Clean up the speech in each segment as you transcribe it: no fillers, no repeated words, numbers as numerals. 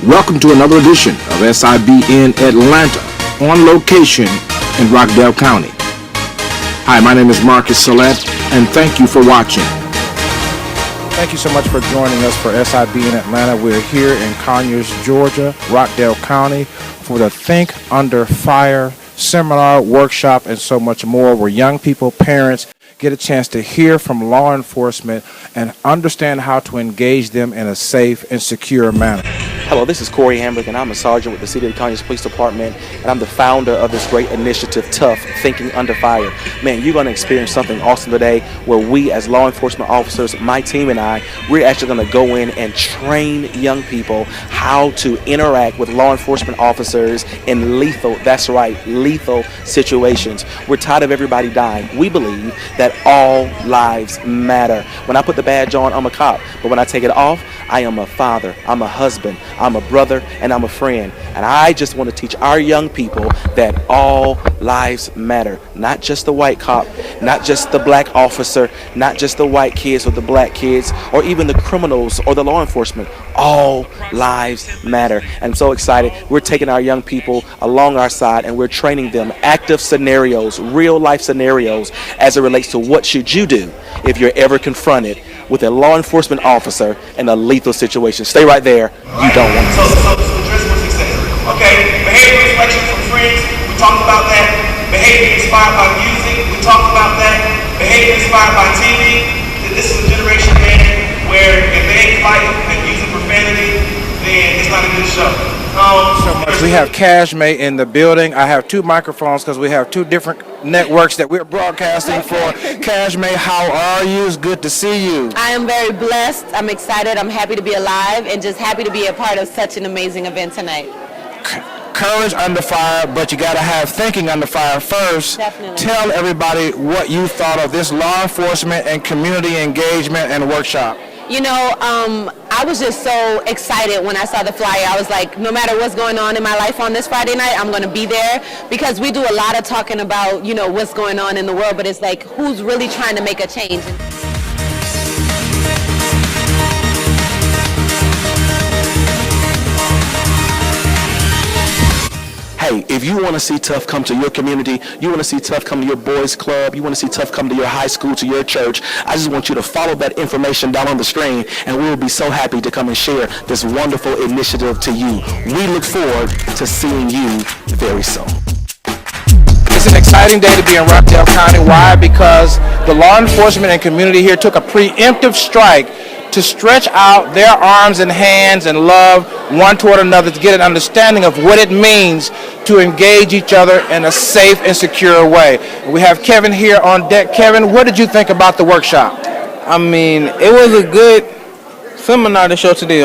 Welcome to another edition of SIBN Atlanta, on location in Rockdale County. Hi, my name is Marcus Salette, and thank you for watching. Thank you so much for joining us for SIBN Atlanta. We're here in Conyers, Georgia, Rockdale County, for the Think Under Fire seminar, workshop, and so much more, where young people, parents, get a chance to hear from law enforcement and understand how to engage them in a safe and secure manner. Hello, this is Hambrick, and I'm a sergeant with the City of Conyers Police Department, and I'm the founder of this great initiative, T.U.F, Thinking Under Fire. Man, you're going to experience something awesome today where we as law enforcement officers, my team and I, we're actually going to go in and train young people how to interact with law enforcement officers in lethal, that's right, lethal situations. We're tired of everybody dying. We believe that all lives matter. When I put the badge on, I'm a cop, but when I take it off, I am a father, I'm a husband, I'm a brother, and I'm a friend. And I just want to teach our young people that all lives matter. Not just the white cop, not just the black officer, not just the white kids or the black kids, or even the criminals or the law enforcement. All lives matter. And I'm so excited. We're taking our young people along our side, and we're training them active scenarios, real life scenarios, as it relates to what should you do if you're ever confronted with a law enforcement officer in a lethal situation. Stay right there. You don't want to. So address for success. Okay, behavior reflection from friends, we talked about that. Behavior inspired by music, we talked about that. Behavior inspired by TV. This is a generation, man, where if they ain't fighting and using profanity, then it's not a good show. We have Cashmay in the building. I have two microphones because we have two different networks that we're broadcasting for. Cashmay, how are you? It's good to see you. I am very blessed. I'm excited. I'm happy to be alive and just happy to be a part of such an amazing event tonight. Courage under fire, but you got to have thinking under fire first. Definitely. Tell everybody what you thought of this law enforcement and community engagement and workshop. You know, I was just so excited when I saw the flyer. I was like, no matter what's going on in my life on this Friday night, I'm going to be there, because we do a lot of talking about, you know, what's going on in the world, but it's like, who's really trying to make a change? Hey, if you want to see T.U.F come to your community, you want to see T.U.F come to your boys club, you want to see T.U.F come to your high school, to your church, I just want you to follow that information down on the screen, and we will be so happy to come and share this wonderful initiative to you. We look forward to seeing you very soon. It's an exciting day to be in Rockdale County. Why? Because the law enforcement and community here took a preemptive strike to stretch out their arms and hands and love one toward another, to get an understanding of what it means to engage each other in a safe and secure way. We have Kevin here on deck. Kevin, what did you think about the workshop? I mean, it was a good seminar to show to the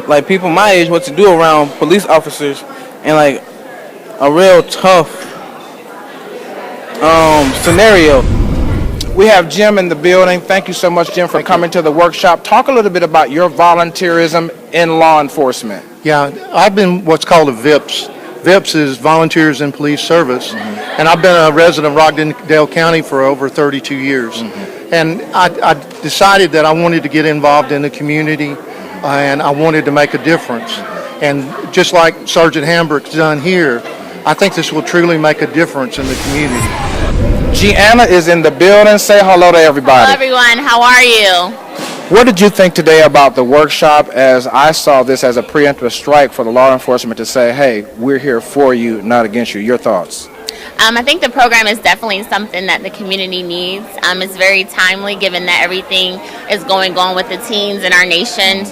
like people my age what to do around police officers, and like a real tough scenario. We have Jim in the building. Thank you so much, Jim, for coming to the workshop. Talk a little bit about your volunteerism in law enforcement. Yeah, I've been what's called a VIPS. VIPS is Volunteers in Police Service, and I've been a resident of Rockdale County for over 32 years. And I decided that I wanted to get involved in the community, and I wanted to make a difference. And just like Sergeant Hambrick's done here, I think this will truly make a difference in the community. Gianna is in the building. Say hello to everybody. Hello, everyone. How are you? What did you think today about the workshop, as I saw this as a preemptive strike for the law enforcement to say, hey, we're here for you, not against you? Your thoughts? I think the program is definitely something that the community needs. It's very timely given that everything is going on with the teens in our nation.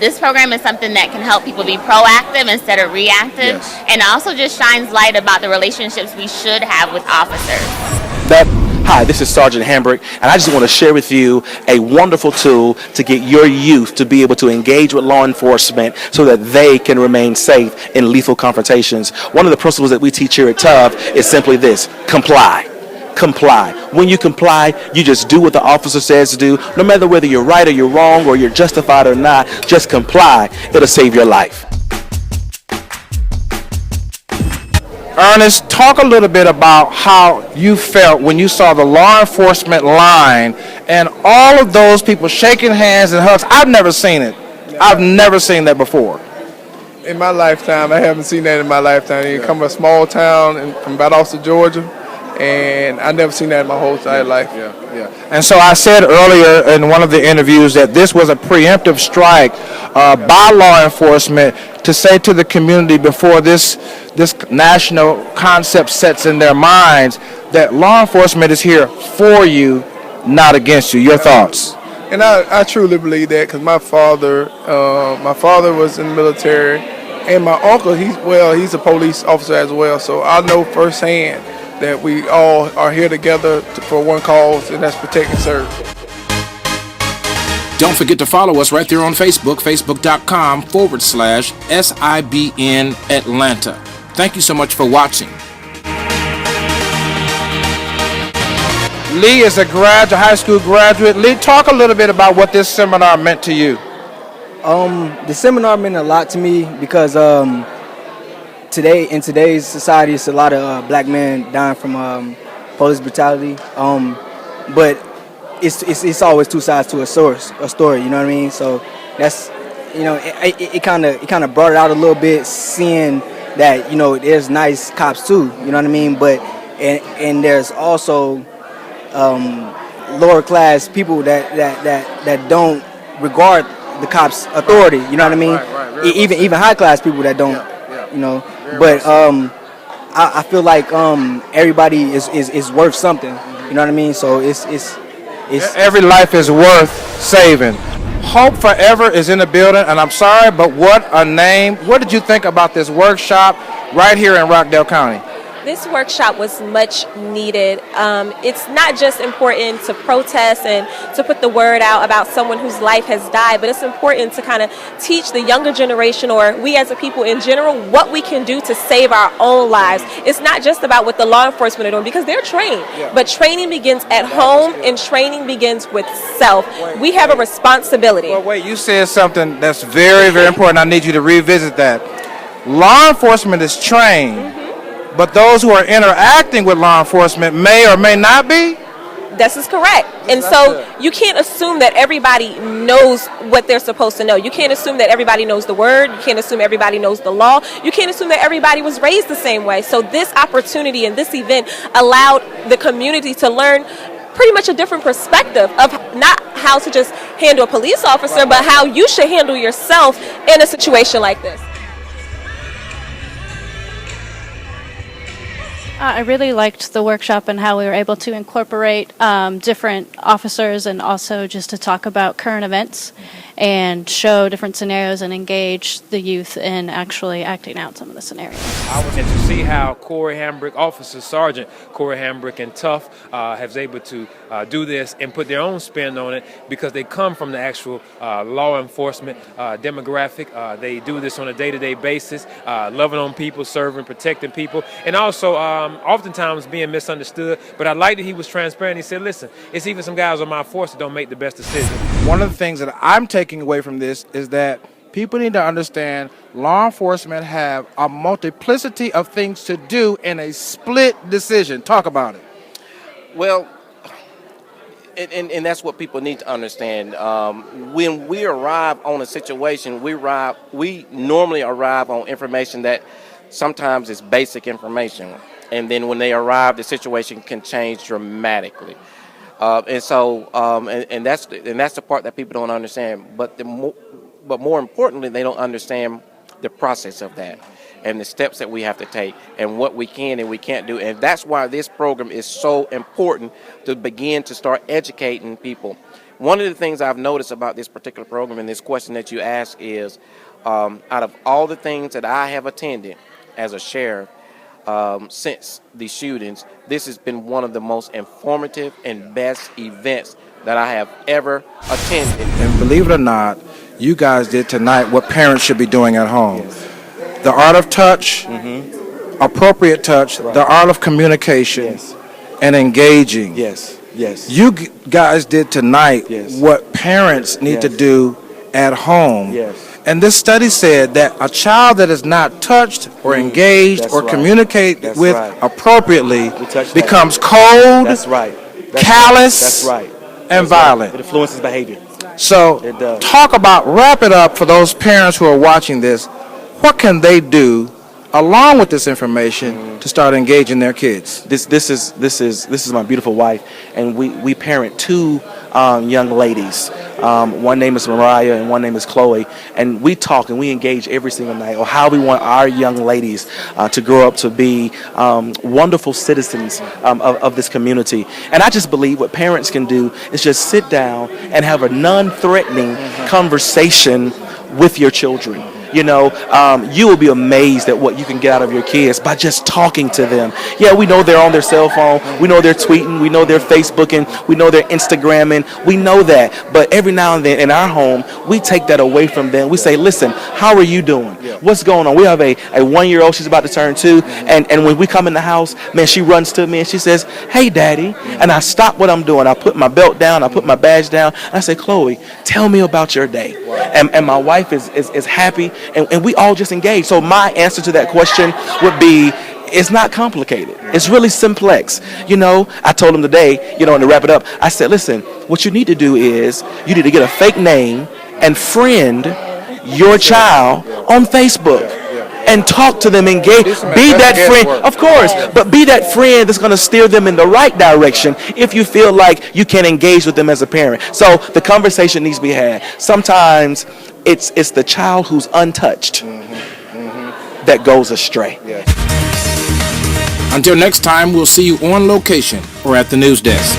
This program is something that can help people be proactive instead of reactive, yes. And also just shines light about the relationships we should have with officers. Hi, this is Sergeant Hambrick, and I just want to share with you a wonderful tool to get your youth to be able to engage with law enforcement so that they can remain safe in lethal confrontations. One of the principles that we teach here at T.U.F is simply this: comply. Comply. When you comply, you just do what the officer says to do. No matter whether you're right or you're wrong or you're justified or not, just comply. It'll save your life. Ernest, talk a little bit about how you felt when you saw the law enforcement line and all of those people shaking hands and hugs. I've never seen it. I've never seen that before. in my lifetime. I haven't seen that in my lifetime. You come from a small town from Valdosta, Georgia, and I never seen that in my whole entire life. And so I said earlier in one of the interviews that this was a preemptive strike by law enforcement to say to the community before this national concept sets in their minds that law enforcement is here for you, not against you. Your thoughts? And I truly believe that because my father was in the military, and my uncle, he's a police officer as well. So I know firsthand that we all are here together for one cause, and that's protect and serve. Don't forget to follow us right there on Facebook, facebook.com/SIBN Atlanta. Thank you so much for watching. Lee is a high school graduate. Lee, talk a little bit about what this seminar meant to you. The seminar meant a lot to me because in today's society, it's a lot of black men dying from police brutality. But it's always two sides to a story. You know what I mean? So that's, it kind of brought it out a little bit, seeing that there's nice cops too. You know what I mean? But and there's also lower class people that don't regard the cops' authority. You know what I mean? Right. Even high class people that don't. But I feel like everybody is worth something. You know what I mean? So it's every life is worth saving. Hope Forever is in the building, and I'm sorry, but what a name. What did you think about this workshop right here in Rockdale County? This workshop was much needed. It's not just important to protest and to put the word out about someone whose life has died, but it's important to kind of teach the younger generation, or we as a people in general, what we can do to save our own lives. It's not just about what the law enforcement are doing, because they're trained, but training begins at home, and training begins with self. We have a responsibility. Well, wait, you said something that's very, very important. I need you to revisit that. Law enforcement is trained. But those who are interacting with law enforcement may or may not be? This is correct. And so you can't assume that everybody knows what they're supposed to know. You can't assume that everybody knows the word. You can't assume everybody knows the law. You can't assume that everybody was raised the same way. So this opportunity and this event allowed the community to learn pretty much a different perspective of not how to just handle a police officer, but how you should handle yourself in a situation like this. I really liked the workshop and how we were able to incorporate different officers, and also just to talk about current events and show different scenarios and engage the youth in actually acting out some of the scenarios. And to see how Corey Hambrick, Officer Sergeant Corey Hambrick and T.U.F has able to do this and put their own spin on it, because they come from the actual law enforcement demographic. They do this on a day-to-day basis, loving on people, serving, protecting people, and also oftentimes being misunderstood. But I like that he was transparent. He said, listen, it's even some guys on my force that don't make the best decision. One of the things that I'm taking away from this is that people need to understand law enforcement have a multiplicity of things to do in a split decision. Talk about it. Well, and that's what people need to understand. When we arrive on a situation, we normally arrive on information that sometimes is basic information. And then when they arrive, the situation can change dramatically. And that's the part that people don't understand. But more importantly, they don't understand the process of that and the steps that we have to take and what we can and we can't do. And that's why this program is so important, to begin to start educating people. One of the things I've noticed about this particular program and this question that you asked is, out of all the things that I have attended as a sheriff, since the shootings, this has been one of the most informative and best events that I have ever attended. And believe it or not, you guys did tonight what parents should be doing at home. Yes. The art of touch, appropriate touch, the art of communication, and engaging. Yes. You guys did tonight what parents need to do at home. Yes. And this study said that a child that is not touched or engaged or communicate with appropriately becomes cold, callous, and violent. It influences behavior. So wrap it up for those parents who are watching this. what can they do along with this information to start engaging their kids? This is my beautiful wife, and we parent two young ladies. One name is Mariah and one name is Chloe, and we talk and we engage every single night on how we want our young ladies to grow up to be wonderful citizens of this community. And I just believe what parents can do is just sit down and have a non-threatening conversation with your children. You know, you will be amazed at what you can get out of your kids by just talking to them. Yeah, we know they're on their cell phone. We know they're tweeting. We know they're Facebooking. We know they're Instagramming. We know that. But every now and then in our home, we take that away from them. We say, listen, how are you doing? What's going on? We have a 1-year-old. She's about to turn 2. And when we come in the house, man, she runs to me and she says, hey, Daddy. And I stop what I'm doing. I put my belt down. I put my badge down. And I say, Chloe, tell me about your day. And my wife is happy. And we all just engage. So my answer to that question would be, it's not complicated. It's really simplex. You know, I told him today, you know, and to wrap it up, I said, listen, what you need to do is you need to get a fake name and friend your child on Facebook. And talk to them, engage, be that friend, of course, but be that friend that's going to steer them in the right direction if you feel like you can engage with them as a parent. So the conversation needs to be had. Sometimes it's the child who's untouched that goes astray. Until next time, we'll see you on location or at the news desk.